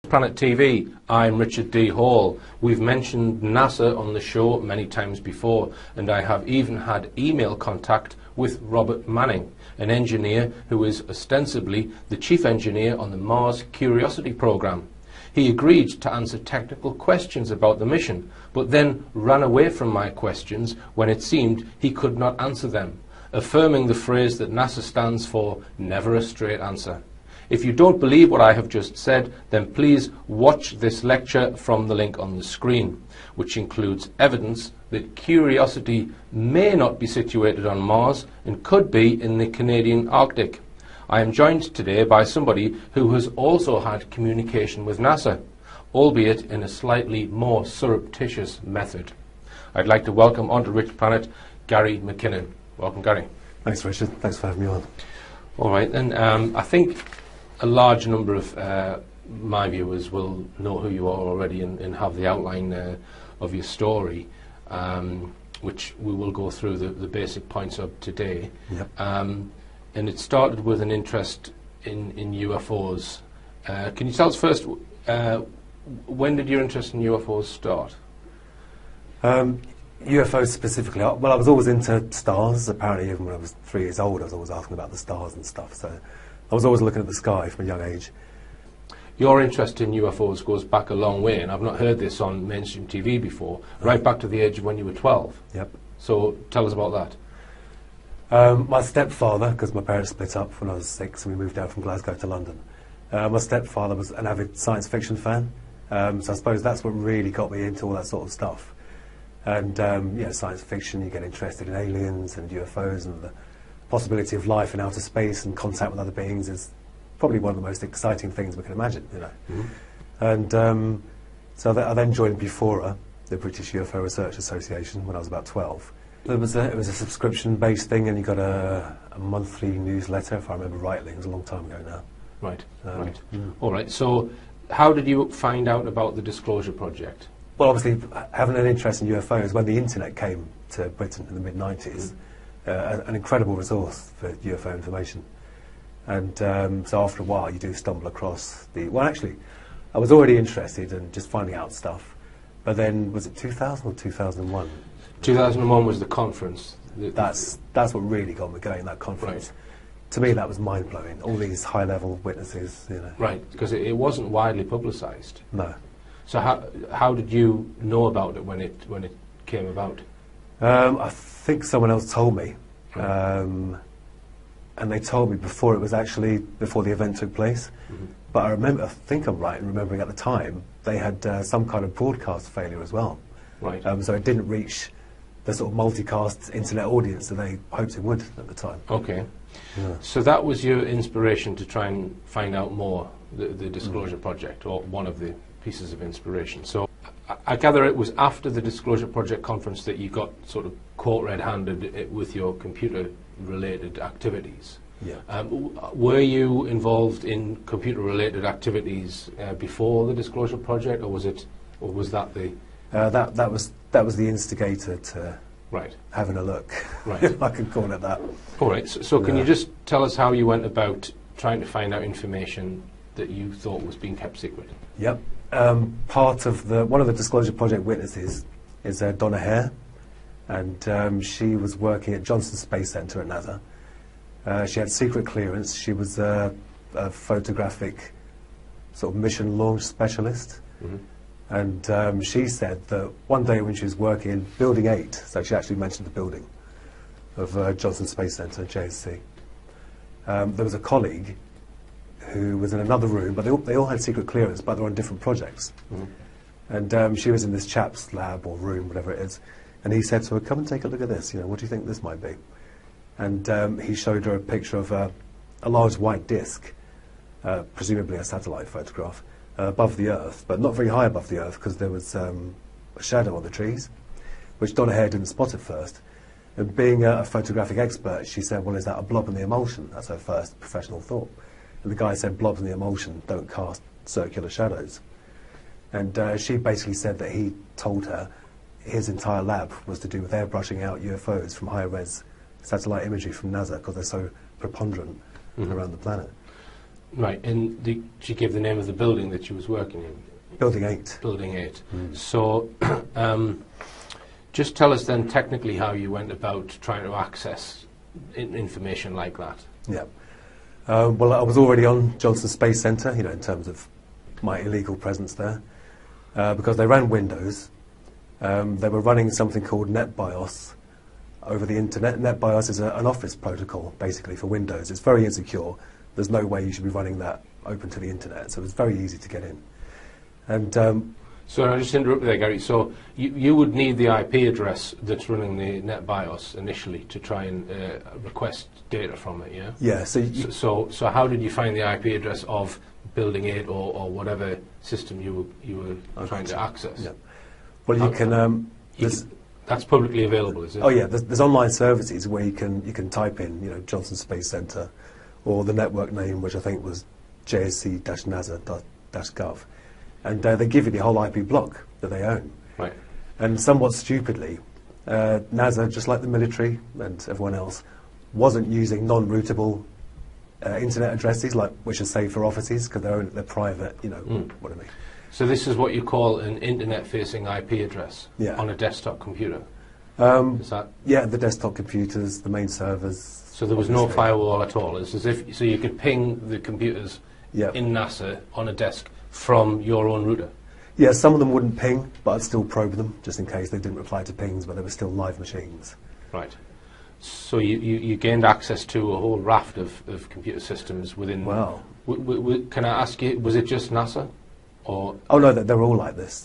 Planet TV, I'm Richard D. Hall. We've mentioned NASA on the show many times before, and I have even had email contact with Robert Manning, an engineer who is ostensibly the chief engineer on the Mars Curiosity program. He agreed to answer technical questions about the mission, but then ran away from my questions when it seemed he could not answer them, affirming the phrase that NASA stands for never a straight answer. If you don't believe what I have just said, then please watch this lecture from the link on the screen, which includes evidence that Curiosity may not be situated on Mars and could be in the Canadian Arctic. I am joined today by somebody who has also had communication with NASA, albeit in a slightly more surreptitious method. I'd like to welcome onto Rich Planet Gary Mckinnon. Welcome, Gary. Thanks, Richard. Thanks for having me on. All right, then. I think a large number of my viewers will know who you are already and have the outline of your story, which we will go through the basic points of today. Yep. And it started with an interest in UFOs. Can you tell us first, when did your interest in UFOs start? UFOs specifically, well, I was always into stars. Apparently, even when I was 3 years old, I was always asking about the stars and stuff. So I was always looking at the sky from a young age. Your interest in UFOs goes back a long way, and I've not heard this on mainstream TV before, right back to the age of when you were 12. Yep. So tell us about that. My stepfather, because my parents split up when I was 6 and we moved down from Glasgow to London, my stepfather was an avid science fiction fan, so I suppose that's what really got me into all that sort of stuff. And science fiction, you get interested in aliens and UFOs, and the possibility of life in outer space and contact with other beings is probably one of the most exciting things we can imagine, you know. Mm-hmm. And so I then joined BFORA, the British UFO Research Association, when I was about 12. It was a subscription-based thing, and you got a monthly newsletter, if I remember rightly. It was a long time ago now. Right, right. All right, so how did you find out about the Disclosure Project? Well, obviously, having an interest in UFOs, when the internet came to Britain in the mid-90s, an incredible resource for UFO information. And so after a while, you do stumble across the... Well, actually, I was already interested in just finding out stuff. But then, was it 2000 or 2001? 2001 was the conference. That's what really got me going, that conference. Right. To me, that was mind-blowing. All these high-level witnesses, you know. Right, because it wasn't widely publicised. No. So how did you know about it when it came about? I think someone else told me, and they told me before the event took place. Mm-hmm. But I think I'm right in remembering at the time they had some kind of broadcast failure as well. Right. So it didn't reach the sort of multicast internet audience that they hoped it would at the time. Okay. Yeah. So that was your inspiration to try and find out more, the Disclosure Project, or one of the pieces of inspiration. So I gather it was after the Disclosure Project conference that you got sort of caught red-handed with your computer-related activities. Yeah. Were you involved in computer-related activities before the Disclosure Project, or was that the... That was the instigator to having a look, right. if I could call it that. All right, so can you just tell us how you went about trying to find out information that you thought was being kept secret? Yep. One of the Disclosure Project witnesses is Donna Hare, and she was working at Johnson Space Center at NASA. She had secret clearance. She was a photographic sort of mission launch specialist. Mm-hmm. And she said that one day when she was working in Building 8, so she actually mentioned the building of Johnson Space Center, JSC, there was a colleague who was in another room, but they all had secret clearance, but they were on different projects. Mm-hmm. And she was in this chap's lab or room, whatever it is, and he said to her, "Come and take a look at this, what do you think this might be?" And he showed her a picture of a large white disc, presumably a satellite photograph, above the Earth, but not very high above the Earth, because there was a shadow on the trees, which Donna Hare didn't spot at first. And being a photographic expert, she said, "Well, is that a blob in the emulsion?" That's her first professional thought. And the guy said, "Blobs in the emulsion don't cast circular shadows." And she basically said that he told her his entire lab was to do with airbrushing out UFOs from high-res satellite imagery from NASA, because they're so preponderant around the planet. Right, and she gave the name of the building that she was working in. Building 8. Building 8. So, just tell us then technically how you went about trying to access information like that. Yeah. Well, I was already on Johnson Space Center, in terms of my illegal presence there, because they ran Windows. They were running something called NetBIOS over the internet. NetBIOS is an Office protocol, basically, for Windows. It's very insecure. There's no way you should be running that open to the internet, so it's very easy to get in. And so I'll just interrupt you there, Gary. So you would need the IP address that's running the NetBIOS initially to try and request data from it, yeah? Yeah. So how did you find the IP address of Building 8 or whatever system you were trying to access? Yeah. Well, you can. That's publicly available, is it? Oh yeah. There's online services where you can type in, Johnson Space Center, or the network name, which I think was jsc-nasa.gov. And they give you the whole IP block that they own. Right. And somewhat stupidly, NASA, just like the military and everyone else, wasn't using non-routable internet addresses, which are saved for offices, because they're private, what I mean. So this is what you call an internet-facing IP address on a desktop computer? Is that? Yeah, the desktop computers, the main servers. So there was no firewall at all? It's as if, so you could ping the computers in NASA on a desk from your own router? Yeah, some of them wouldn't ping, but I'd still probe them, just in case they didn't reply to pings, but they were still live machines. Right. So you gained access to a whole raft of computer systems within... Wow. Can I ask you, was it just NASA? Or? Oh no, they're all like this.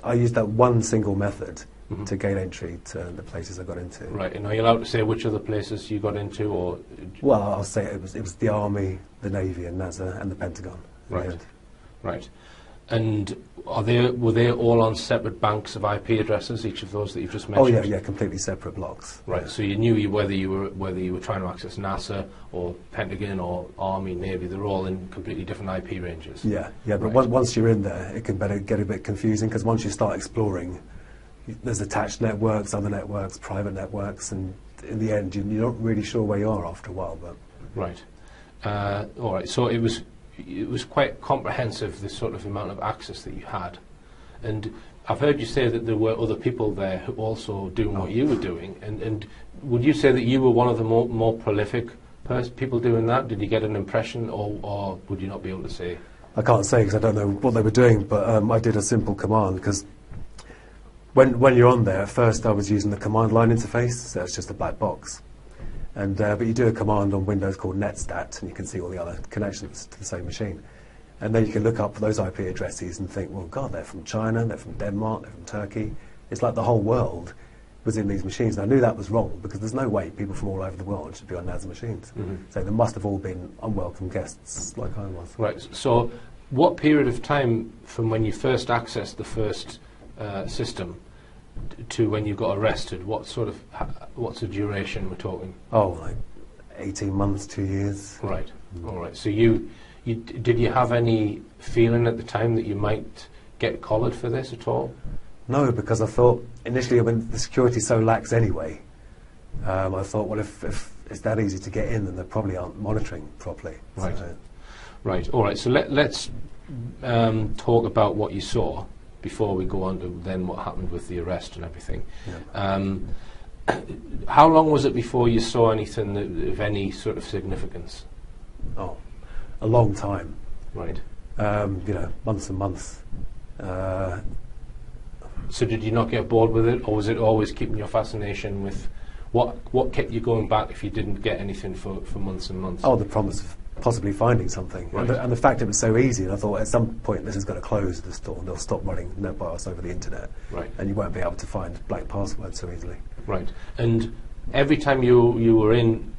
I used that one single method to gain entry to the places I got into. Right, and are you allowed to say which other places you got into, or? Well, I'll say it was the Army, the Navy, and NASA, and the Pentagon. Right, right. And were they all on separate banks of IP addresses? Each of those that you've just mentioned? Oh yeah, completely separate blocks. Right. Yeah. So you knew whether you were trying to access NASA or Pentagon or Army, Navy. They're all in completely different IP ranges. Yeah, yeah. But once you're in there, it can get a bit confusing, because once you start exploring, there's attached networks, other networks, private networks, and in the end, you're not really sure where you are after a while. But right. All right. So it was quite comprehensive, this sort of amount of access that you had. And I've heard you say that there were other people there who also doing what you were doing. And would you say that you were one of the more prolific people doing that? Did you get an impression, or would you not be able to say? I can't say, because I don't know what they were doing, but I did a simple command, because when you're on there, at first I was using the command line interface, so it's just a black box. And but you do a command on Windows called netstat, and you can see all the other connections to the same machine. And then you can look up those IP addresses and think, well, God, they're from China, they're from Denmark, they're from Turkey. It's like the whole world was in these machines. And I knew that was wrong, because there's no way people from all over the world should be on NASA machines. So they must have all been unwelcome guests, like I was. Right. So what period of time from when you first accessed the first system to when you got arrested, what's the duration we're talking? Oh, like 18 months, 2 years. Right. All right. So did you have any feeling at the time that you might get collared for this at all? No, because I thought initially, when the security's so lax anyway, I thought, well, if it's that easy to get in, then they probably aren't monitoring properly. Right. So. Right. All right. So let's talk about what you saw before we go on to then what happened with the arrest and everything. Yeah. How long was it before you saw anything of any sort of significance? Oh, a long time. Right. Months and months. So did you not get bored with it, or was it always keeping your fascination with what kept you going back if you didn't get anything for months and months? Oh, the promise of possibly finding something. Right. And the fact it was so easy, and I thought at some point this is going to close the store, and they'll stop running NetBIOS over the internet. Right. And you won't be able to find black passwords so easily. Right. And every time you were in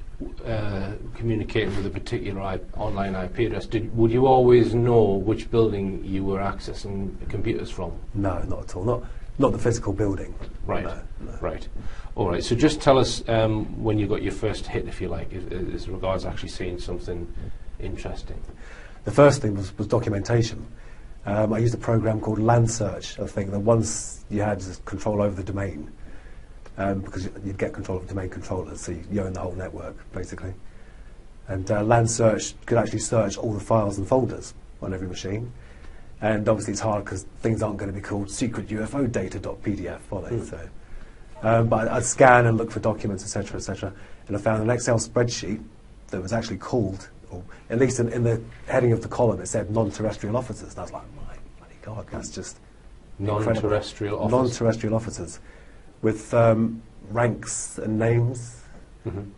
communicating with a particular online IP address, would you always know which building you were accessing computers from? No, not at all. Not the physical building. Right. No. Right. All right. So just tell us when you got your first hit, if you like, as regards actually seeing something interesting. The first thing was documentation. I used a program called Land Search. I think that once you had control over the domain, because you'd get control of domain controllers, so you own the whole network, basically. And Land Search could actually search all the files and folders on every machine. And obviously it's hard because things aren't going to be called secret UFO data.pdf, are they? So, but I'd scan and look for documents, etc., etc. And I found an Excel spreadsheet that was actually called, or at least in the heading of the column, it said non-terrestrial officers. And I was like, my bloody God, that's just non-terrestrial officers. Non-terrestrial officers with ranks and names,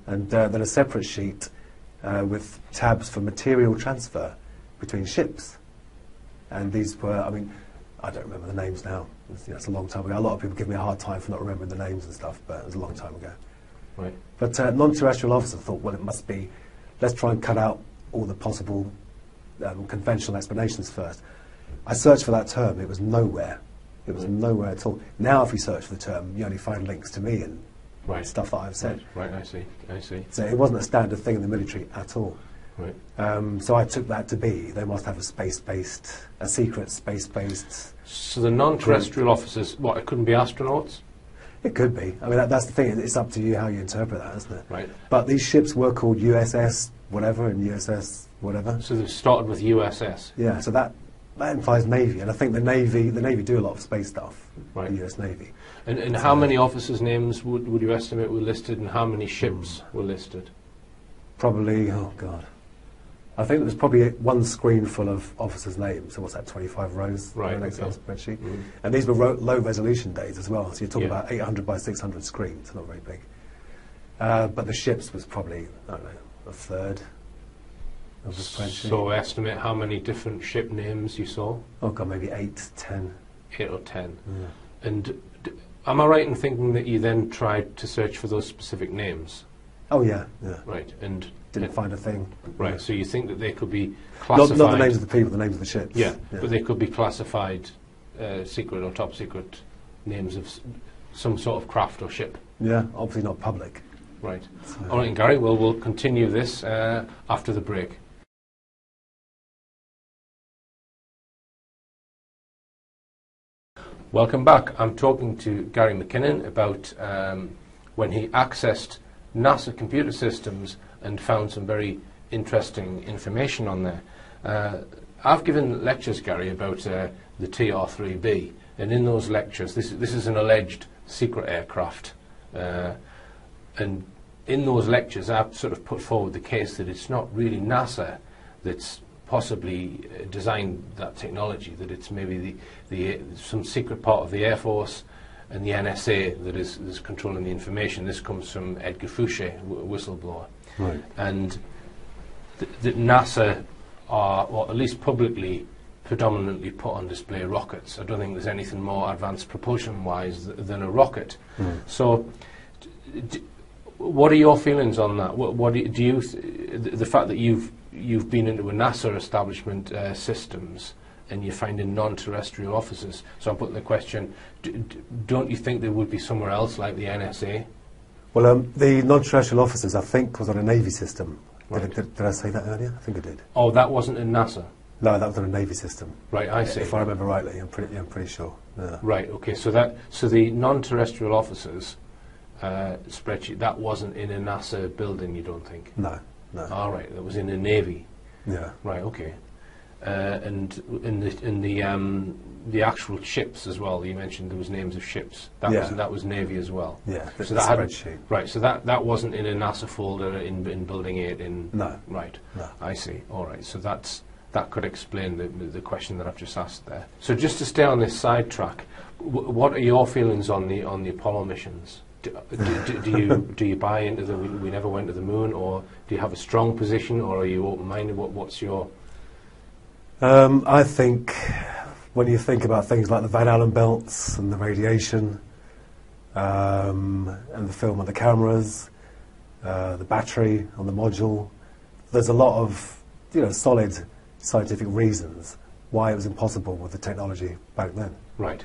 and then a separate sheet with tabs for material transfer between ships. And these were, I mean, I don't remember the names now. It's a long time ago. A lot of people give me a hard time for not remembering the names and stuff, but it was a long time ago. Right. But non-terrestrial officers thought, well, it must be, let's try and cut out all the possible conventional explanations first. I searched for that term. It was nowhere. It was nowhere at all. Now, if you search for the term, you only find links to me and stuff that I've said. Right, I see. So it wasn't a standard thing in the military at all. Right. So I took that to be, they must have a secret space-based... So the non-terrestrial officers, what, it couldn't be astronauts? It could be. I mean, that's the thing. It's up to you how you interpret that, isn't it? Right. But these ships were called USS whatever and USS whatever. So they started with USS? Yeah, so that implies Navy. And I think the Navy do a lot of space stuff, right. The US Navy. And how many officers' names would you estimate were listed, and how many ships were listed? Probably, oh God. I think there was probably one screen full of officers' names. So what's that, 25 rows right, on an Excel okay. spreadsheet? And these were low-resolution days as well. So you're talking about 800 by 600 screens, not very big. But the ships was probably, I don't know, a third of the spreadsheet. So estimate how many different ship names you saw? Oh God, maybe 8, 10. 8 or 10. Yeah. And am I right in thinking that you then tried to search for those specific names? Oh yeah. Right, and didn't find a thing. Right, Yeah. so you think that they could be classified... Not the names of the people, the names of the ships. Yeah, but they could be classified secret or top secret names of some sort of craft or ship. Yeah, obviously not public. Right. So. All right, Gary, well, we'll continue this after the break. Welcome back. I'm talking to Gary Mckinnon about when he accessed NASA computer systems and found some very interesting information on there. I've given lectures, Gary, about the TR-3B, and in those lectures, this is an alleged secret aircraft, and in those lectures I've sort of put forward the case that it's not really NASA that's possibly designed that technology, that it's maybe some secret part of the Air Force and the NSA that is controlling the information. This comes from Edgar Fouché, whistleblower. Right. And that NASA are, or at least publicly, predominantly put on display rockets. I don't think there's anything more advanced propulsion-wise than a rocket. So, what are your feelings on that? What do you the fact that you've been into a NASA establishment systems and you're finding non-terrestrial officers? So I'm putting the question: don't you think there would be somewhere else like the NSA? Well, the non-terrestrial officers, I think, was on a Navy system. Right. Did I say that earlier? I think I did. Oh, that wasn't in NASA. No, that was on a Navy system. Right, I see. If I remember rightly, I'm pretty sure. Yeah. Right. Okay. So the non-terrestrial officers spreadsheet, that wasn't in a NASA building, you don't think? No. All right. That was in a Navy. Yeah. Right. Okay. And in the actual ships as well. You mentioned there was names of ships. That was Navy as well. Yeah. So the that spreadsheet. Right. So that wasn't in a NASA folder in Building 8. No. Right. No. I see. All right. So that could explain the question that I've just asked there. So just to stay on this sidetrack, what are your feelings on the Apollo missions? Do you buy into we never went to the moon, or do you have a strong position, or are you open-minded? What's your... I think when you think about things like the Van Allen belts and the radiation and the film on the cameras, the battery on the module, there's a lot of solid scientific reasons why it was impossible with the technology back then. Right.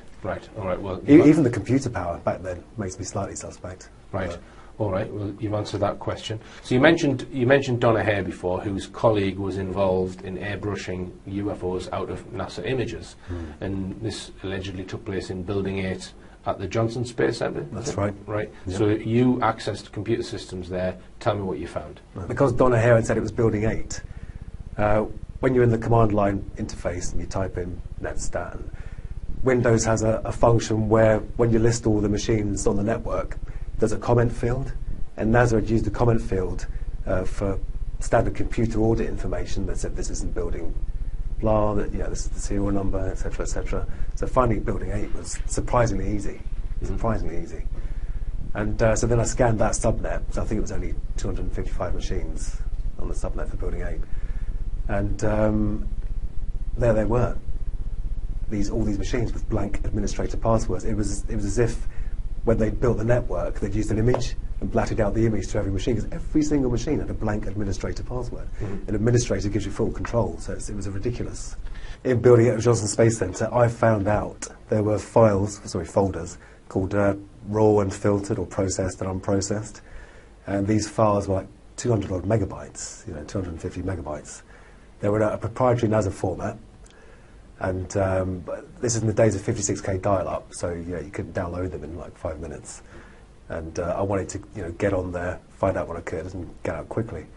All right. Well, even the computer power back then makes me slightly suspect. Right. All right. Well, you've answered that question. So you mentioned Donna Hare before, whose colleague was involved in airbrushing UFOs out of NASA images, and this allegedly took place in Building 8 at the Johnson Space Center? That's right. Right. Yep. So you accessed computer systems there. Tell me what you found. Because Donna Hare had said it was Building 8, when you're in the command line interface and you type in netstat, Windows has a function where when you list all the machines on the network, there's a comment field, and NASA had used the comment field for standard computer audit information that said this isn't building blah, that this is the serial number, etc., etc. So finding Building 8 was surprisingly easy, And so then I scanned that subnet. So I think it was only 255 machines on the subnet for Building 8, and there they were. All these machines with blank administrator passwords. It was as if when they built the network, they'd used an image and blatted out the image to every machine, because every single machine had a blank administrator password. An administrator gives you full control, so it was ridiculous. In building at the Johnson Space Center, I found out there were folders called raw and filtered, or processed and unprocessed, and these files were like 200 odd megabytes, 250 megabytes. They were in a proprietary NASA format. And this is in the days of 56K dial-up, so you couldn't download them in like 5 minutes. And I wanted to get on there, find out what I could, and get out quickly.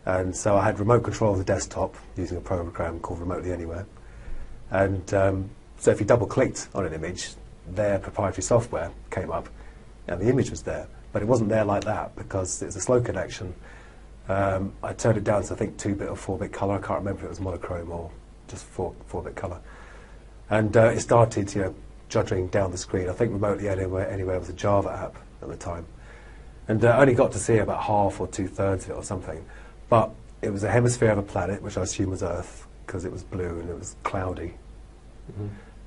And so I had remote control of the desktop using a program called Remotely Anywhere. And so if you double-clicked on an image, their proprietary software came up, and the image was there. But it wasn't there like that because it's a slow connection. I turned it down to I think 2-bit or 4-bit color. I can't remember if it was monochrome or just 4-bit colour. And it started, juddering down the screen. I think Remotely Anywhere was a Java app at the time. And I only got to see about half or 2/3 of it or something. But it was a hemisphere of a planet, which I assume was Earth, because it was blue and it was cloudy.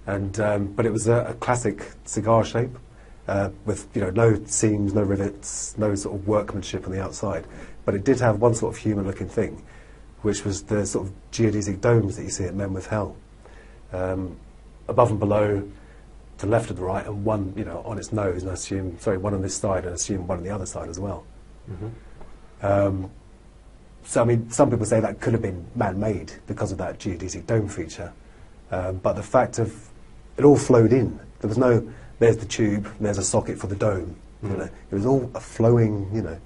And but it was a classic cigar shape, with no seams, no rivets, no sort of workmanship on the outside. But it did have one sort of human-looking thing, which was the sort of geodesic domes that you see at Menwith Hell. Above and below, to the left and the right, and one, on its nose, and I assume, one on this side, and I assume one on the other side as well. So, I mean, some people say that could have been man-made because of that geodesic dome feature. But the fact of it all flowed in. There was no, there's the tube, there's a socket for the dome. It was all a flowing,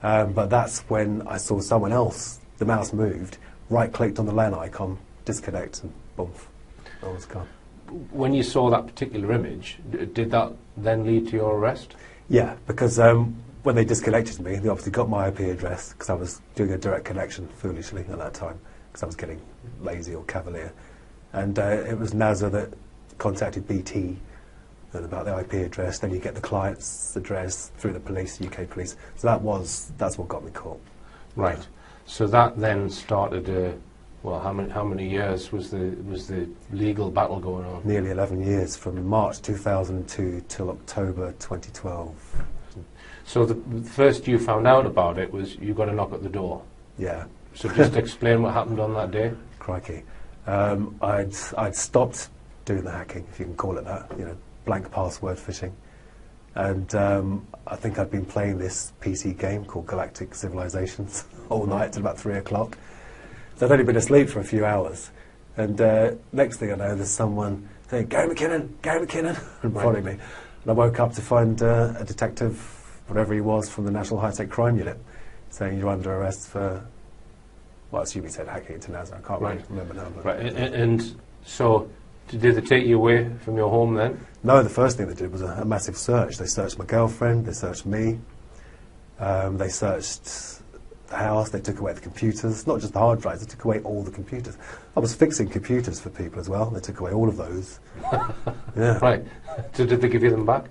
but that's when I saw someone else. The mouse moved, right-clicked on the LAN icon, disconnect, and boom, I was gone. When you saw that particular image, did that then lead to your arrest? Yeah, because when they disconnected me, they obviously got my IP address, because I was doing a direct connection, foolishly, at that time, because I was getting lazy or cavalier. And it was NASA that contacted BT about the IP address. Then you get the client's address through the police, UK police. So that's what got me caught. Right. So that then started. Well, how many years was the legal battle going on? Nearly 11 years, from March 2002 till October 2012. So the first you found out about it was you got a knock at the door. Yeah. So just explain what happened on that day. Crikey. I'd stopped doing the hacking, if you can call it that, blank password phishing. And I think I'd been playing this PC game called Galactic Civilizations all night till about 3 o'clock. So I'd only been asleep for a few hours. And next thing I know, there's someone saying, Gary McKinnon, in front of me. And I woke up to find a detective, whatever he was, from the National High-Tech Crime Unit, saying you're under arrest for, well, I assume he said hacking into NASA. I can't remember now. Right, and so did they take you away from your home then? No, the first thing they did was a massive search. They searched my girlfriend, they searched me, they searched the house, they took away the computers, not just the hard drives, they took away all the computers. I was fixing computers for people as well, they took away all of those. Yeah. Right, so did they give you them back?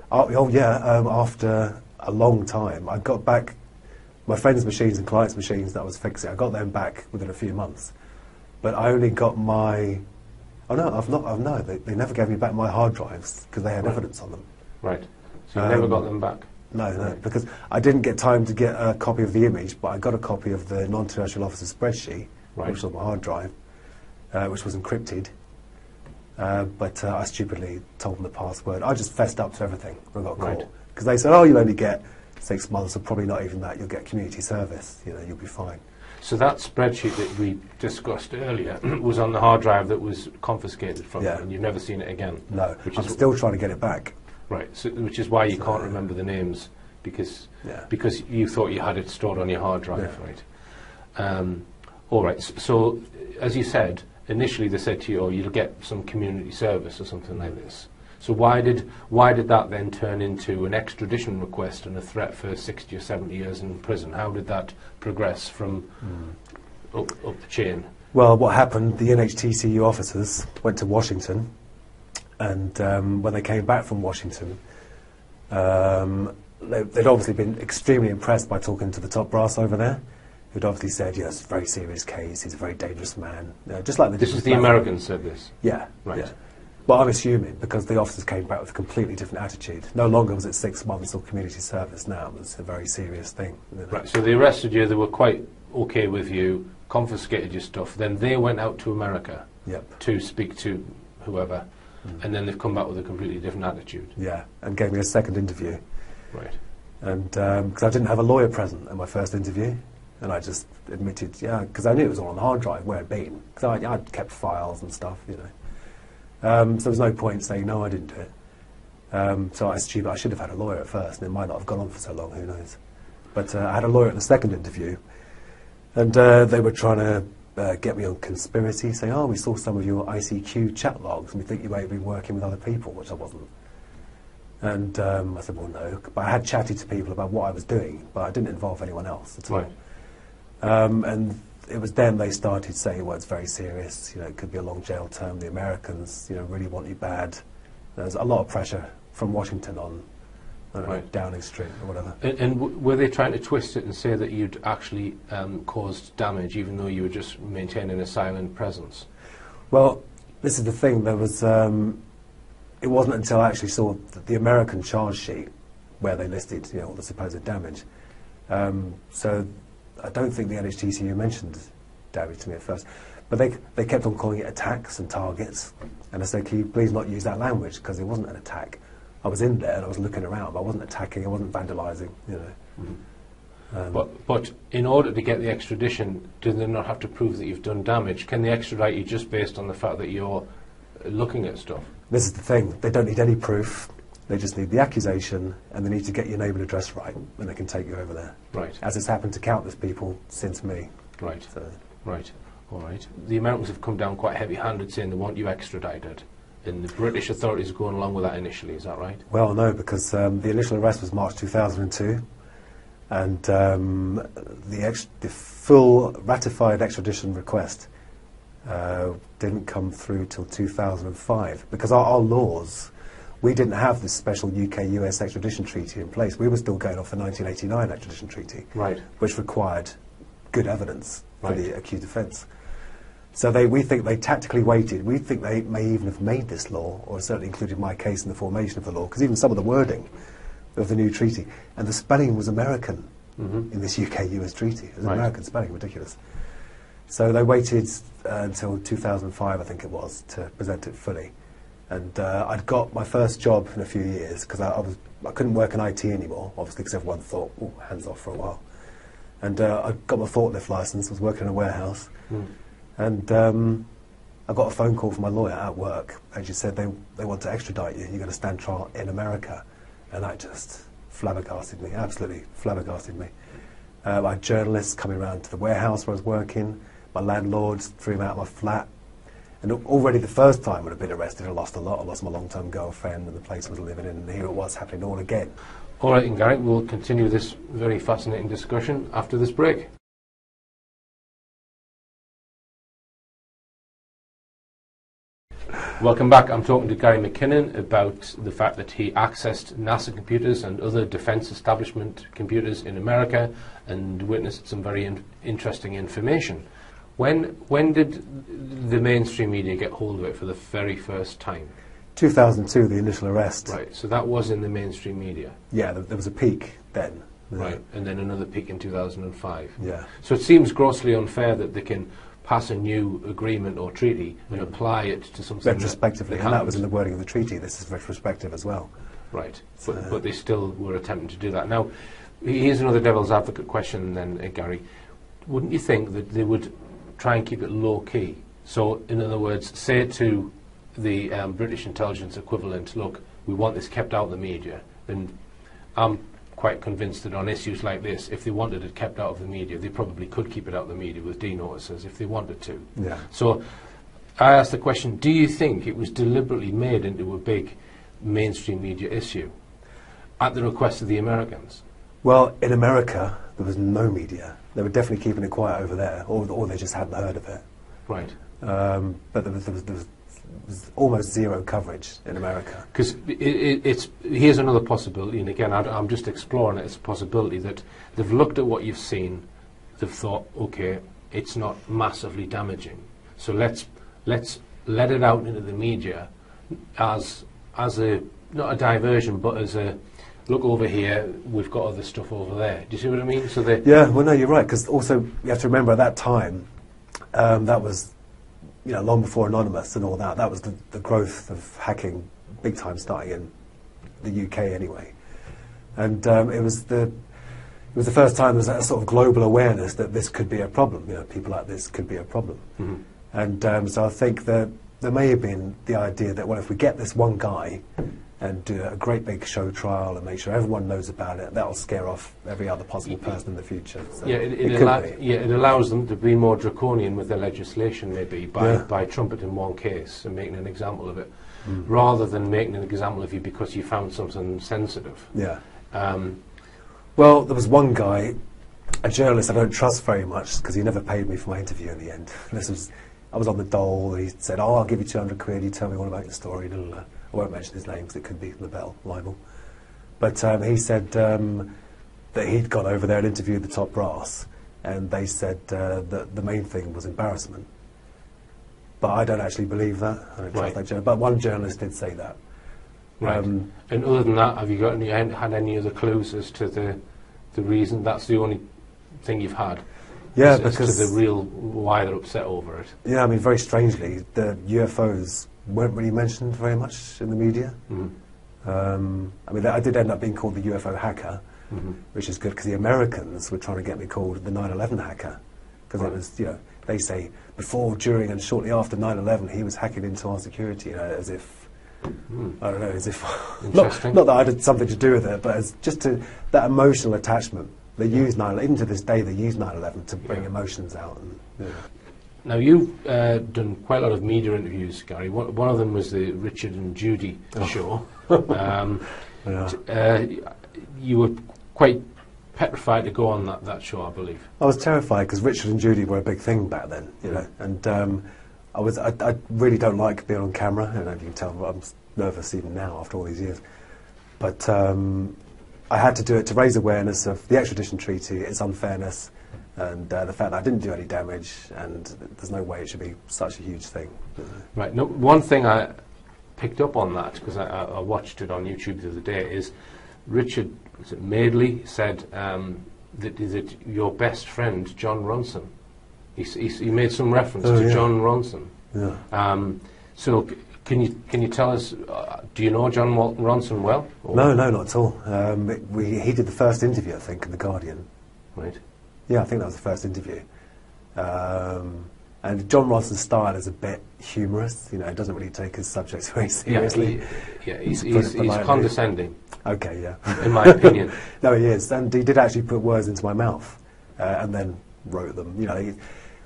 Oh yeah, after a long time. I got back my friends' machines and clients' machines that I was fixing, I got them back within a few months. But I only got my... Oh no, they never gave me back my hard drives because they had evidence on them. Right. So you never got them back? No, because I didn't get time to get a copy of the image, but I got a copy of the non-terrestrial officer spreadsheet, which was on my hard drive, which was encrypted. But I stupidly told them the password. I just fessed up to everything when I got caught. Because they said, oh, you'll only get 6 months, or probably not even that, you'll get community service, you'll be fine. So that spreadsheet that we discussed earlier was on the hard drive that was confiscated from you, and you've never seen it again? No, I'm still trying to get it back. Right, so, which is why you can't remember the names, because you thought you had it stored on your hard drive, right? All right, so as you said, initially they said to you, oh, you'll get some community service or something like this. So why did that then turn into an extradition request and a threat for 60 or 70 years in prison? How did that progress from up the chain? Well, what happened, the NHTCU officers went to Washington, and when they came back from Washington, they'd obviously been extremely impressed by talking to the top brass over there, who'd obviously said, yes, it's a very serious case, he's a very dangerous man. Just like this is the Americans said this? Yeah. Right. Yeah. But I'm assuming, because the officers came back with a completely different attitude. No longer was it 6 months or community service, now it was a very serious thing. You know? Right, so they arrested you, they were quite okay with you, confiscated your stuff, then they went out to America to speak to whoever, and then they've come back with a completely different attitude. Yeah, and gave me a second interview. Right. And because I didn't have a lawyer present at my first interview, and I just admitted, because I knew it was all on the hard drive, where it'd been, because I'd kept files and stuff, you know. So there was no point saying, no, I didn't do it. So I assumed I should have had a lawyer at first, and it might not have gone on for so long, who knows. But I had a lawyer at the second interview, and they were trying to get me on conspiracy, saying, oh, we saw some of your ICQ chat logs, and we think you may have been working with other people, which I wasn't. And I said, well, no. But I had chatted to people about what I was doing, but I didn't involve anyone else at all. And it was then they started saying, well, it's very serious, you know, it could be a long jail term, the Americans, you know, really want you bad. There's a lot of pressure from Washington on, I don't know, Downing Street or whatever. And were they trying to twist it and say that you'd actually caused damage, even though you were just maintaining a silent presence? Well, this is the thing, there was, it wasn't until I actually saw the American charge sheet where they listed, you know, all the supposed damage. So I don't think the NHTCU mentioned damage to me at first, but they kept on calling it attacks and targets, and I said, can you please not use that language, because it wasn't an attack. I was in there and I was looking around, but I wasn't attacking, I wasn't vandalising, you know. But in order to get the extradition, do they not have to prove that you've done damage? Can they extradite you just based on the fact that you're looking at stuff? This is the thing, they don't need any proof. They just need the accusation, and they need to get your name and address right, and they can take you over there. Right. As it's happened to countless people since me. Right. So. Right. All right. The Americans have come down quite heavy-handed, saying they want you extradited, and the British authorities are going along with that initially. Is that right? Well, no, because the initial arrest was March 2002, and the full ratified extradition request didn't come through till 2005, because our laws. We didn't have this special UK-US extradition treaty in place. We were still going off the 1989 extradition treaty, which required good evidence for the accused offence. So we think they tactically waited. We think they may even have made this law, or certainly included my case in the formation of the law, because even some of the wording of the new treaty, and the spelling was American in this UK-US treaty. It was American spelling, ridiculous. So they waited until 2005, I think it was, to present it fully. And I'd got my first job in a few years, because I couldn't work in IT anymore, obviously, because everyone thought, oh, hands off for a while. And I got my forklift licence, was working in a warehouse, and I got a phone call from my lawyer at work, and she said, they want to extradite you, you're going to stand trial in America. And that just flabbergasted me, absolutely flabbergasted me. I had journalists coming around to the warehouse where I was working, my landlords threw me out of my flat. And already the first time I'd have been arrested, I lost a lot. I lost my long-term girlfriend and the place I was living in, and here it was happening all again. All right, and Gary, we'll continue this very fascinating discussion after this break. Welcome back. I'm talking to Gary Mckinnon about the fact that he accessed NASA computers and other defence establishment computers in America and witnessed some very interesting information. When did the mainstream media get hold of it for the very first time? 2002, the initial arrest. Right, so that was in the mainstream media? Yeah, there was a peak then. Right, and then another peak in 2005. Yeah. So it seems grossly unfair that they can pass a new agreement or treaty and apply it to something retrospectively, and that was in the wording of the treaty. This is retrospective as well. Right, but they still were attempting to do that. Now, here's another devil's advocate question then, Gary. wouldn't you think that they would try and keep it low key? So, in other words, say to the British intelligence equivalent, look, we want this kept out of the media, then I'm quite convinced that on issues like this, if they wanted it kept out of the media, they probably could keep it out of the media with D-notices if they wanted to. Yeah. So I asked the question, do you think it was deliberately made into a big mainstream media issue at the request of the Americans? Well, in America, there was no media. They were definitely keeping it quiet over there, or they just hadn't heard of it. Right. But there was almost zero coverage in America. Because here's another possibility, and again, I'm just exploring it as a possibility that they've looked at what you've seen, they've thought, okay, it's not massively damaging, so let's let it out into the media as a, not a diversion, but as a, look over here, we've got other stuff over there. Do you see what I mean? So yeah, well, no, you're right, because also you have to remember at that time, that was, long before Anonymous and all that. That was the growth of hacking, big time, starting in the UK anyway. And it was the first time there was that sort of global awareness that this could be a problem. People like this could be a problem. Mm-hmm. And so I think that there may have been the idea that, well, if we get this one guy and do a great big show trial and make sure everyone knows about it, that'll scare off every other possible person in the future. So yeah, it allows them to be more draconian with their legislation, maybe, by trumpeting one case and making an example of it, rather than making an example of you because you found something sensitive. Yeah. Well, there was one guy, a journalist I don't trust very much, because he never paid me for my interview in the end. I was on the dole, and he said, "Oh, I'll give you 200 quid, you tell me all about your story." I won't mention his name because it could be libel. But he said that he'd gone over there and interviewed the top brass, and they said that the main thing was embarrassment. But I don't actually believe that. I don't trust that journalist. But one journalist did say that. Right. And other than that, have you had any other clues as to the reason? That's the only thing you've had? Yeah, as to the real why they're upset over it. Yeah, I mean, very strangely, the UFOs weren't really mentioned very much in the media. Mm-hmm. I mean, I did end up being called the UFO hacker, which is good because the Americans were trying to get me called the 9/11 hacker, because it was, they say before, during, and shortly after 9/11, he was hacking into our security, as if, I don't know, as if not that I had something to do with it, but as just that emotional attachment. They use 9/11, even to this day, they use 9/11 to bring emotions out. And, Now, you've done quite a lot of media interviews, Gary. One of them was the Richard and Judy show. You were quite petrified to go on that show, I believe. I was terrified because Richard and Judy were a big thing back then, and I really don't like being on camera, and you can tell I'm nervous even now after all these years. But I had to do it to raise awareness of the extradition treaty, its unfairness, and the fact that I didn't do any damage, and there's no way it should be such a huge thing. Right. No, one thing I picked up on that, because I watched it on YouTube the other day, is Richard Madeley said that your best friend, John Ronson, he made some reference to John Ronson. Yeah. So can you tell us, do you know John Ronson well? No, not at all. He did the first interview, I think, in The Guardian. Right. Yeah, I think that was the first interview. And John Ronson's style is a bit humorous. He doesn't really take his subjects very seriously. He's condescending. Okay, yeah. In my opinion. No, he is. And he did actually put words into my mouth and then wrote them.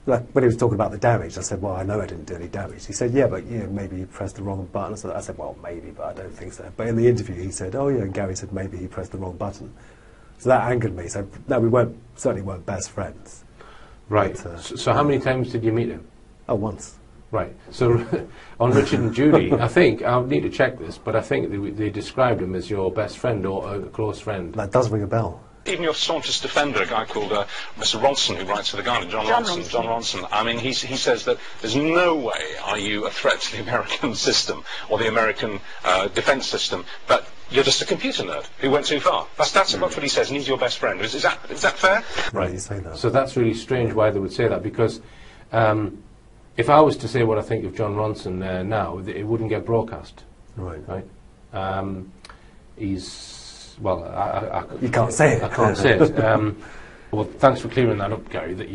Like when he was talking about the damage, I said, well, I know I didn't do any damage. He said, yeah, but maybe you pressed the wrong button. So I said, well, maybe, but I don't think so. But in the interview, he said, oh, yeah, and Gary said maybe he pressed the wrong button. So that angered me. So, no, we certainly weren't best friends. Right. But, so how many times did you meet him? Oh, once. Right. So on Richard and Judy, I think, I'll need to check this, but I think they described him as your best friend or a close friend. That does ring a bell. Even your staunchest defender, a guy called Mr. Ronson, who writes for The Guardian, John Ronson. I mean, he says that there's no way are you a threat to the American system or the American defence system, but you're just a computer nerd who went too far. That's what he says, and he's your best friend. Is that fair? Right, you say that. So that's really strange why they would say that, because if I was to say what I think of John Ronson now, it wouldn't get broadcast. Right. He's... Well, you can't say it. I can't say it. Well, thanks for clearing that up, Gary, that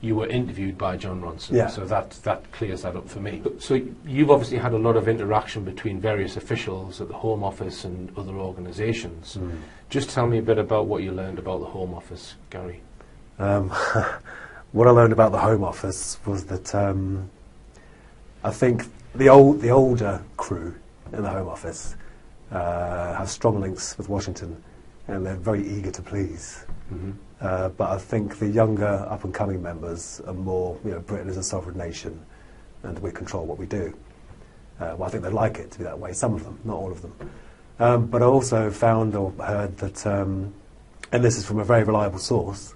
you were interviewed by John Ronson. Yeah. So that clears that up for me. So you've obviously had a lot of interaction between various officials at the Home Office and other organisations. Just tell me a bit about what you learned about the Home Office, Gary. What I learned about the Home Office was that I think the older crew in the Home Office have strong links with Washington, and they're very eager to please. But I think the younger, up-and-coming members are more, Britain is a sovereign nation, and we control what we do. Well, I think they'd like it to be that way, some of them, not all of them. But I also found or heard that, and this is from a very reliable source,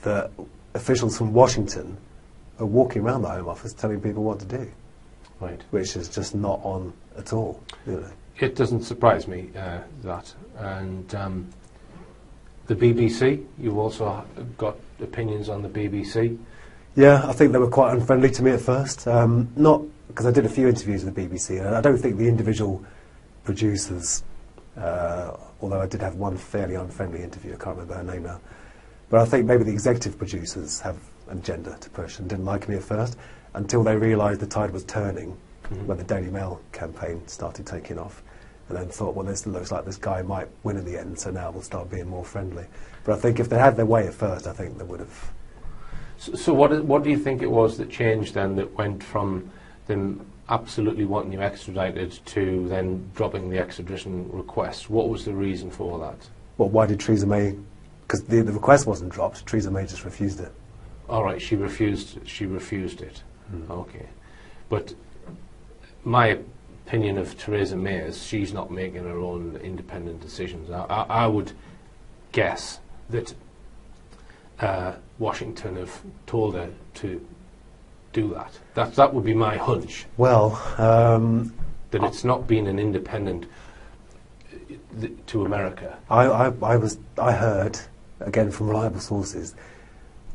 that officials from Washington are walking around the Home Office telling people what to do. Right. Which is just not on at all. It doesn't surprise me, that. And the BBC, you've also got opinions on the BBC? Yeah, I think they were quite unfriendly to me at first. Not because I did a few interviews with the BBC, and I don't think the individual producers, although I did have one fairly unfriendly interview, I can't remember her name now, but I think maybe the executive producers have an agenda to push and didn't like me at first, until they realised the tide was turning when the Daily Mail campaign started taking off, and then thought, well, this looks like this guy might win in the end, so now we'll start being more friendly. But I think if they had their way at first, I think they would have. So what do you think it was that changed then, that went from them absolutely wanting you extradited to then dropping the extradition request? What was the reason for all that? Well, why did Theresa May? Because the request wasn't dropped, Theresa May just refused it. All right, she refused it. Okay. But my opinion of Theresa May is she's not making her own independent decisions. I would guess that Washington have told her to do that. That would be my hunch. Well, that it's not been an independent to America. I heard, again from reliable sources,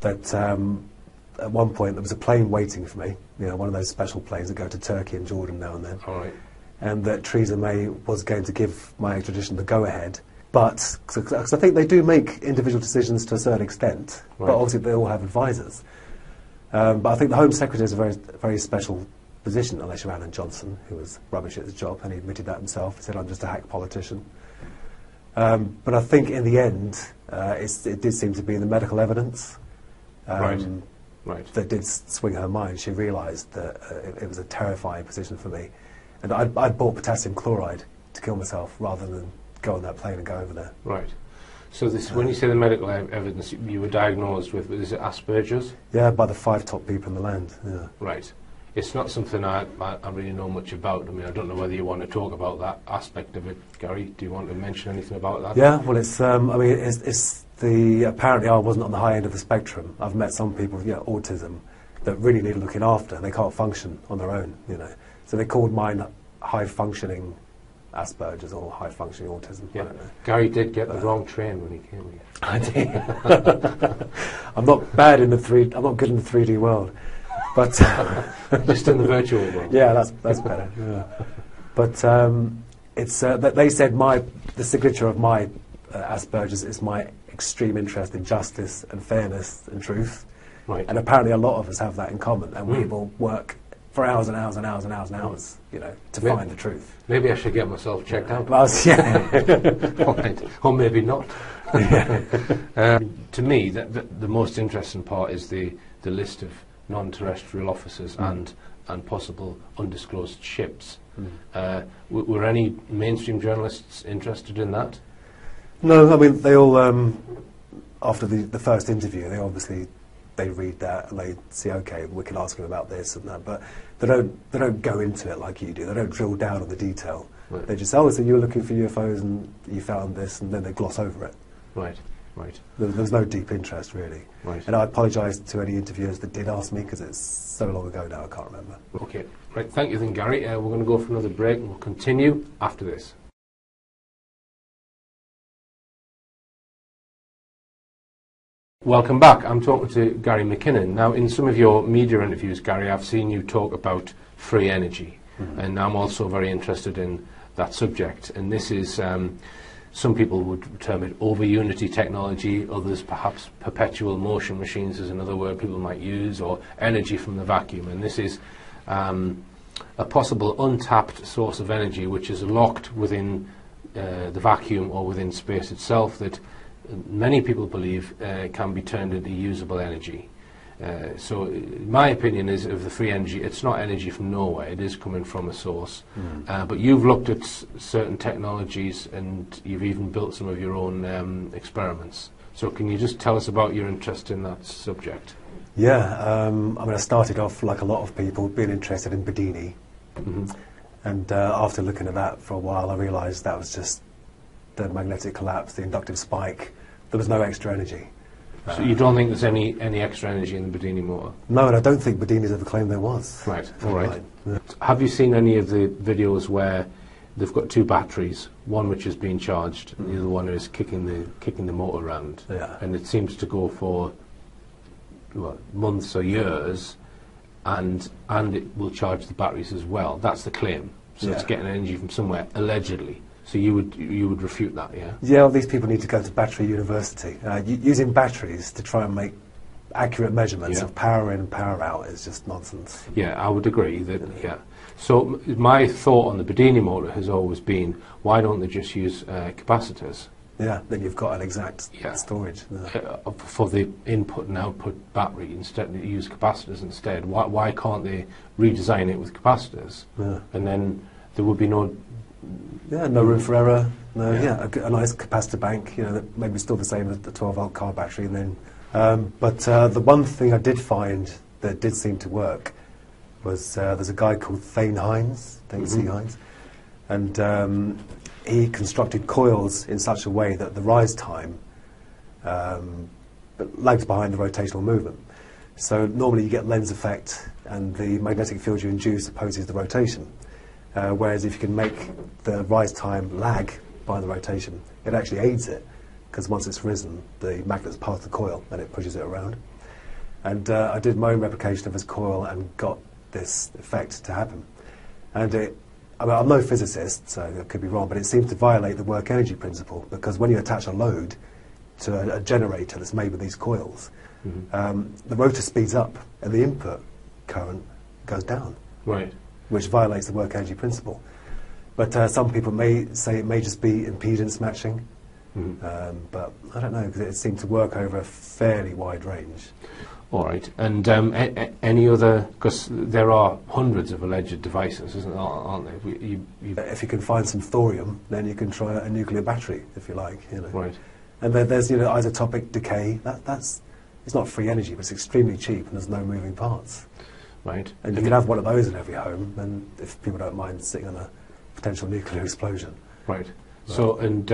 that at one point there was a plane waiting for me, one of those special planes that go to Turkey and Jordan now and then. All right. And that Theresa May was going to give my extradition the go-ahead. But, because I think they do make individual decisions to a certain extent, right. But obviously they all have advisors. But I think the Home Secretary is a very, very special position, unless you're Alan Johnson, who was rubbish at his job, and he admitted that himself. He said, I'm just a hack politician. But I think in the end, it did seem to be the medical evidence. Right. That did swing her mind. She realised that it was a terrifying position for me. And I'd bought potassium chloride to kill myself rather than go on that plane and go over there. Right. So this, when you say the medical evidence, you were diagnosed with, is it Asperger's? Yeah, by the 5 top people in the land. Yeah. Right. It's not something I really know much about. I mean, I don't know whether you want to talk about that aspect of it, Gary. Do you want to mention anything about that? Yeah, well, it's apparently I wasn't on the high end of the spectrum. I've met some people with autism that really need looking after, and they can't function on their own, So they called mine high-functioning Asperger's or high-functioning autism. Yeah. I don't know. Gary did get the wrong train when he came here. I did. I'm not good in the 3D world, but just in the virtual world. Yeah, that's better. Yeah. But it's they said the signature of my Asperger's is my extreme interest in justice and fairness and truth. Right. And apparently a lot of us have that in common, and we will work for hours and hours and hours and hours and hours, to find the truth. Maybe I should get myself checked out. Yeah. Or maybe not. To me, the most interesting part is the list of non-terrestrial officers and possible undisclosed ships. Were any mainstream journalists interested in that? No, I mean, they all, after the first interview, they read that and they see, okay, we can ask him about this and that, but they don't go into it like you do. They don't drill down on the detail. Right. They just say, so you were looking for UFOs and you found this, and then they gloss over it. Right. There's no deep interest, really. Right. And I apologise to any interviewers that did ask me, because it's so long ago now, I can't remember. Okay. Right, thank you then, Gary. We're going to go for another break, and we'll continue after this. Welcome back. I'm talking to Gary Mckinnon. Now, in some of your media interviews, Gary, I've seen you talk about free energy, and I'm also very interested in that subject. And this is some people would term it over-unity technology, others perhaps perpetual motion machines is another word people might use, or energy from the vacuum. And this is a possible untapped source of energy which is locked within the vacuum or within space itself, that many people believe can be turned into usable energy. So my opinion is, of the free energy, it's not energy from nowhere, it is coming from a source. But you've looked at certain technologies and you've even built some of your own experiments. So can you just tell us about your interest in that subject? Yeah, I mean, I started off, like a lot of people, being interested in Bedini. And after looking at that for a while, I realised that was just the magnetic collapse, the inductive spike. There was no extra energy. So you don't think there's any extra energy in the Bedini motor? No, and I don't think Bedini's ever claimed there was. Right, all right. Yeah. Have you seen any of the videos where they've got two batteries, one which is being charged and the other one is kicking the motor around? Yeah. And it seems to go for months or years, and it will charge the batteries as well. That's the claim. So it's getting energy from somewhere, allegedly. So you would refute that, yeah? Yeah, well, these people need to go to battery university. Using batteries to try and make accurate measurements of power in and power out is just nonsense. Yeah, I would agree that, yeah. So my thought on the Bedini motor has always been, why don't they just use capacitors? Yeah, then you've got an exact storage. For the input and output battery, instead they use capacitors instead. Why can't they redesign it with capacitors? Yeah. And then there would be no room for error. No, a nice capacitor bank, that maybe still the same as the 12-volt car battery. And then, but the one thing I did find that did seem to work was there's a guy called Thane Hines, and he constructed coils in such a way that the rise time lags behind the rotational movement. So normally you get lens effect, and the magnetic field you induce opposes the rotation. Whereas if you can make the rise time lag by the rotation, it actually aids it, because once it's risen, the magnet's part of the coil and it pushes it around. And I did my own replication of his coil and got this effect to happen. And I'm no physicist, so I could be wrong, but it seems to violate the work energy principle, because when you attach a load to a generator that's made with these coils, the rotor speeds up and the input current goes down. Right. Which violates the work energy principle. But some people may say it may just be impedance matching, but I don't know, because it seemed to work over a fairly wide range. All right. And any other, because there are hundreds of alleged devices, aren't there? If you can find some thorium, then you can try a nuclear battery, if you like. Right. And there's isotopic decay. It's not free energy, but it's extremely cheap, and there's no moving parts. Right. And you can have one of those in every home, and if people don't mind sitting on a potential nuclear explosion. Right. So, and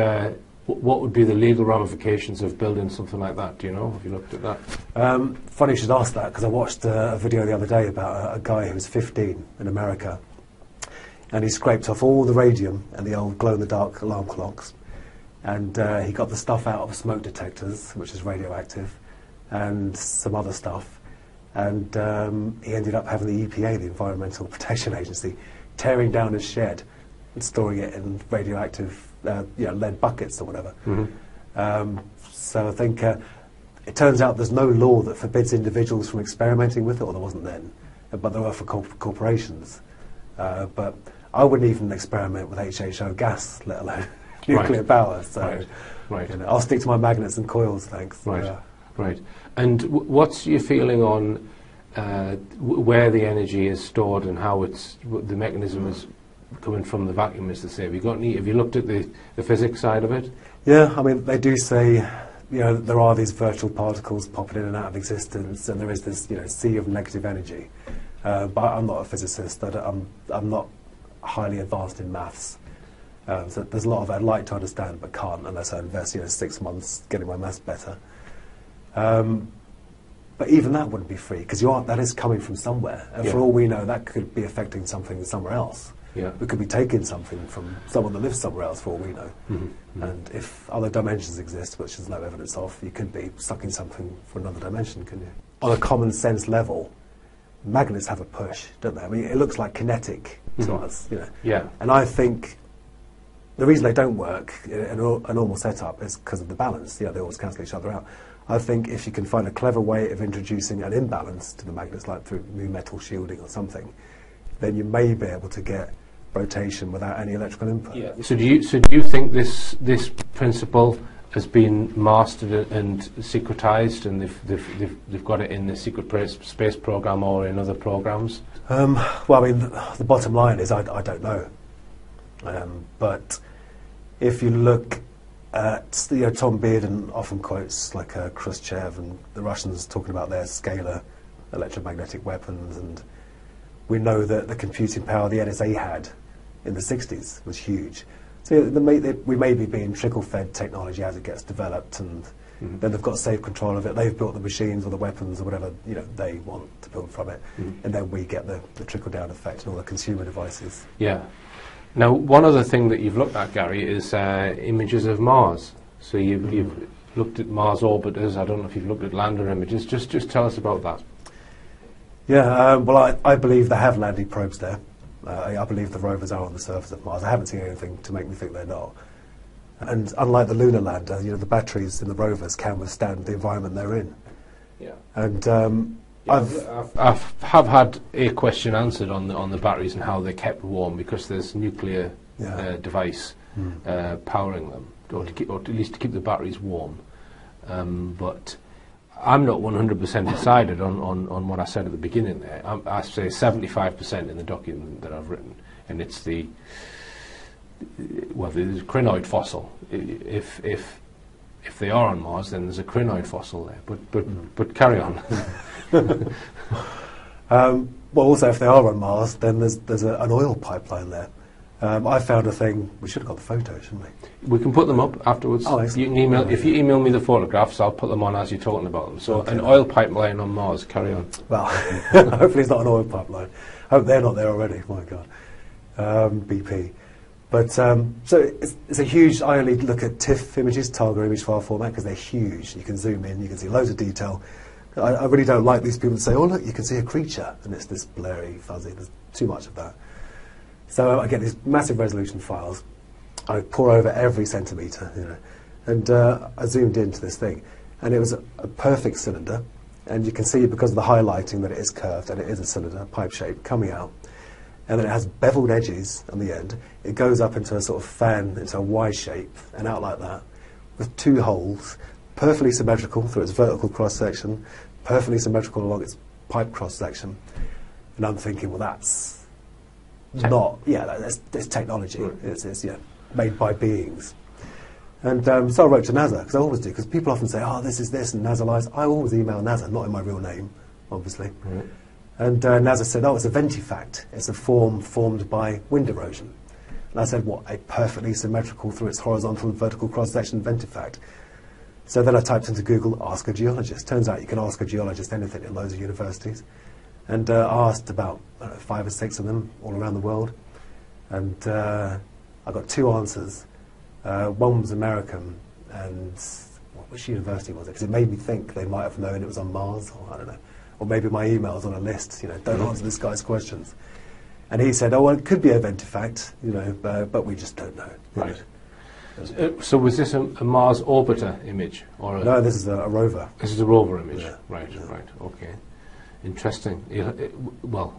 what would be the legal ramifications of building something like that? Do you know? Have you looked at that? Funny you should ask that, because I watched a video the other day about a guy who was 15 in America, and he scraped off all the radium and the old glow-in-the-dark alarm clocks, and he got the stuff out of smoke detectors, which is radioactive, and some other stuff. And he ended up having the EPA, the Environmental Protection Agency, tearing down his shed and storing it in radioactive lead buckets or whatever. So I think it turns out there's no law that forbids individuals from experimenting with it, or there wasn't then, but there were for corporations. But I wouldn't even experiment with HHO gas, let alone nuclear power. So I'll stick to my magnets and coils, thanks. Right. Right. And what's your feeling on where the energy is stored and how the mechanism is coming from the vacuum, as they say? Have you looked at the physics side of it? Yeah, I mean, they do say, there are these virtual particles popping in and out of existence, and there is this, sea of negative energy. But I'm not a physicist. I'm not highly advanced in maths. So there's a lot of it I'd like to understand, but can't unless I invest, 6 months getting my maths better. But even that wouldn't be free, because that is coming from somewhere, and for all we know, that could be affecting something somewhere else. We could be taking something from someone that lives somewhere else, for all we know. And if other dimensions exist, which there's no evidence of, you could be sucking something from another dimension, couldn't you? On a common sense level, magnets have a push, don't they? I mean, it looks like kinetic to us, And I think the reason they don't work in a normal setup is because of the balance. They always cancel each other out. I think if you can find a clever way of introducing an imbalance to the magnets, like through new metal shielding or something, then you may be able to get rotation without any electrical input. Yeah. So do you think this principle has been mastered and secretized, and they've got it in the secret space program or in other programs? Well, I mean, the bottom line is I don't know. But if you look at, Tom Bearden often quotes like Khrushchev and the Russians talking about their scalar electromagnetic weapons, and we know that the computing power the NSA had in the 60s was huge. So we may be being trickle-fed technology as it gets developed, and then they've got safe control of it. They've built the machines or the weapons or whatever they want to build from it, and then we get the trickle-down effect and all the consumer devices. Yeah. Now, one other thing that you've looked at, Gary, is images of Mars. So you've looked at Mars orbiters. I don't know if you've looked at lander images. Just tell us about that. Yeah, well, I believe they have landing probes there. I believe the rovers are on the surface of Mars. I haven't seen anything to make me think they're not. And unlike the lunar lander, the batteries in the rovers can withstand the environment they're in. Yeah. And I've had a question answered on the batteries and how they're kept warm, because there's nuclear device powering them, or at least to keep the batteries warm. But I'm not 100% decided on what I said at the beginning there. I say 75% in the document that I've written, and it's the crinoid fossil. If they are on Mars, then there's a crinoid fossil there. But carry on. Well, also, if they are on Mars, then there's an oil pipeline there. I found a thing. We should have got the photos, shouldn't we? We can put them up afterwards. Oh, you can email. If you email me the photographs, I'll put them on as you're talking about them. So, an oil pipeline on Mars. Carry on. Well, hopefully it's not an oil pipeline. I hope they're not there already. My God, BP. But so it's a huge. I only look at TIFF images, target image file format, because they're huge. You can zoom in. You can see loads of detail. I really don't like these people that say, "Oh, look, you can see a creature," and it's this blurry, fuzzy. There's too much of that. So I get these massive resolution files. I pour over every centimetre, and I zoomed into this thing, and it was a perfect cylinder. And you can see, because of the highlighting, that it is curved, and it is a cylinder, pipe shape, coming out. And then it has beveled edges on the end. It goes up into a sort of fan, into a Y shape, and out like that, with two holes, perfectly symmetrical through its vertical cross-section, perfectly symmetrical along its pipe cross-section. And I'm thinking, well, that's that's technology. Right. It's made by beings. And so I wrote to NASA, because I always do, because people often say, oh, this is this, and NASA lies. I always email NASA, not in my real name, obviously. Right. And NASA said, oh, it's a ventifact. It's a form formed by wind erosion. And I said, what, a perfectly symmetrical through its horizontal and vertical cross-section ventifact? So then I typed into Google, ask a geologist. Turns out you can ask a geologist anything in loads of universities. And I asked about 5 or 6 of them all around the world. And I got 2 answers. One was American, and which university was it? Because it made me think they might have known it was on Mars, or I don't know. Or maybe my email's on a list, don't answer this guy's questions. And he said, oh, well, it could be a ventifact, but we just don't know. Right. So was this a Mars orbiter image? No, this is a rover. This is a rover image. Yeah. Right, okay. Interesting. Well,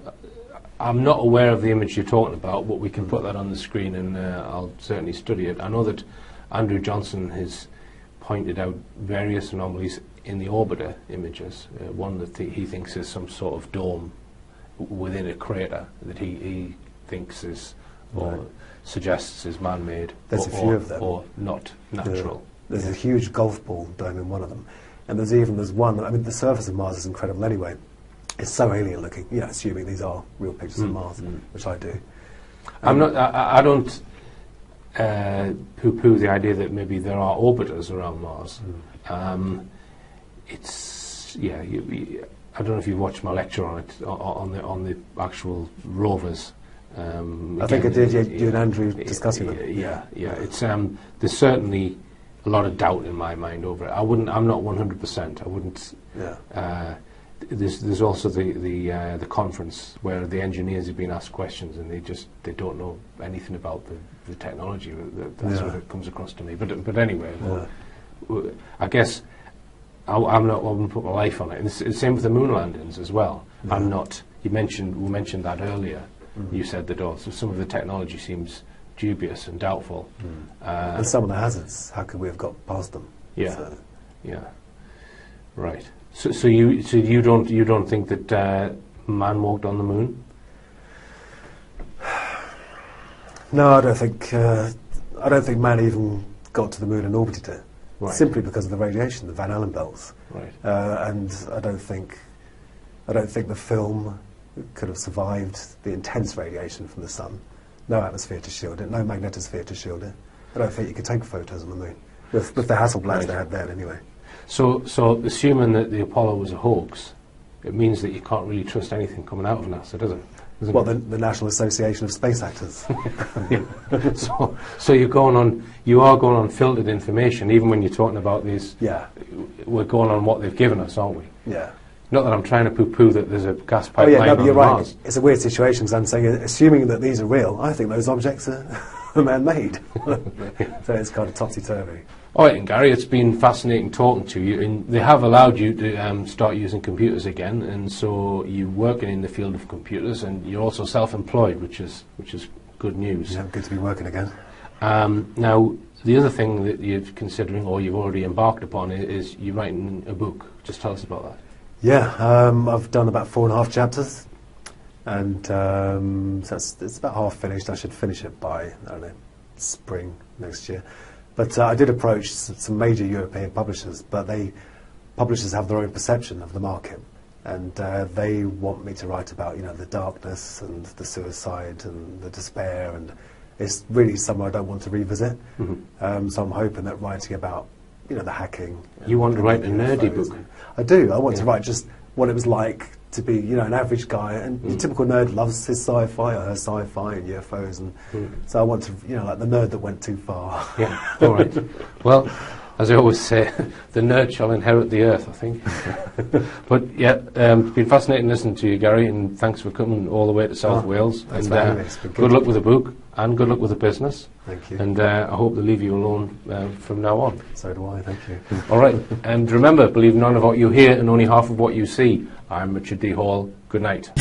I'm not aware of the image you're talking about, but we can put that on the screen, and I'll certainly study it. I know that Andrew Johnson has pointed out various anomalies in the orbiter images. One that he thinks is some sort of dome within a crater that he thinks is, or suggests is man-made. There's a few of them. Or not natural. Yeah. There's a huge golf ball dome in one of them. And there's one, the surface of Mars is incredible anyway. It's so alien looking, assuming these are real pictures of Mars, which I do. I don't poo-poo the idea that maybe there are orbiters around Mars. I don't know if you've watched my lecture on it, on the actual rovers. I think I did. You and Andrew discussing them. Yeah. It's there's certainly a lot of doubt in my mind over it. I'm not 100%. I wouldn't. Yeah. there's also the conference where the engineers have been asked questions and they don't know anything about the technology. That's what it comes across to me. But anyway, well, I guess I wouldn't put my life on it. And it's the same with the moon landings as well. Yeah. I'm not. We mentioned that earlier. You said that also some of the technology seems dubious and doubtful. And some of the hazards, how could we have got past them? Yeah. So. Yeah. Right. So you don't think that man walked on the moon? No, I don't think man even got to the moon and orbited it. Right. Simply because of the radiation, the Van Allen belts. Right. And I don't think the film could have survived the intense radiation from the sun. No atmosphere to shield it, no magnetosphere to shield it. I don't think you could take photos on the moon with the Hasselblads they had then anyway. So assuming that the Apollo was a hoax, it means that you can't really trust anything coming out of NASA, does it? Well, the National Association of Space Actors. So you are going on filtered information, even when you're talking about these. Yeah. We're going on what they've given us, aren't we? Yeah. Not that I'm trying to poo-poo that there's a gas pipeline Oh yeah, no, but you're right. Mars. It's a weird situation because I'm saying, assuming that these are real, I think those objects are man-made. So it's kind of topsy-turvy. All right, and Gary, it's been fascinating talking to you. And they have allowed you to start using computers again, and so you're working in the field of computers, and you're also self-employed, which is good news. Yeah, good to be working again. Now, the other thing that you're considering, or you've already embarked upon, is you're writing a book. Just tell us about that. Yeah, I've done about 4.5 chapters, and so it's about half finished. I should finish it by, I don't know, spring next year. But I did approach some major European publishers, but publishers have their own perception of the market, and they want me to write about, the darkness and the suicide and the despair, and it's really somewhere I don't want to revisit. Mm-hmm. So I'm hoping that writing about, the hacking. You want to write a nerdy book? I do. I want to write just what it was like to be, an average guy, and your typical nerd loves his sci-fi or her sci-fi and UFOs, and so I want to, like the nerd that went too far. Yeah, all right. Well, as I always say, the nerd shall inherit the earth, I think. But yeah, it's been fascinating listening to you, Gary, and thanks for coming all the way to South Wales. Thanks and for having me. It's been good luck with the book, and good luck with the business. Thank you. And I hope they leave you alone from now on. So do I, thank you. All right, and remember, believe none of what you hear and only half of what you see. I'm Richard D. Hall. Good night.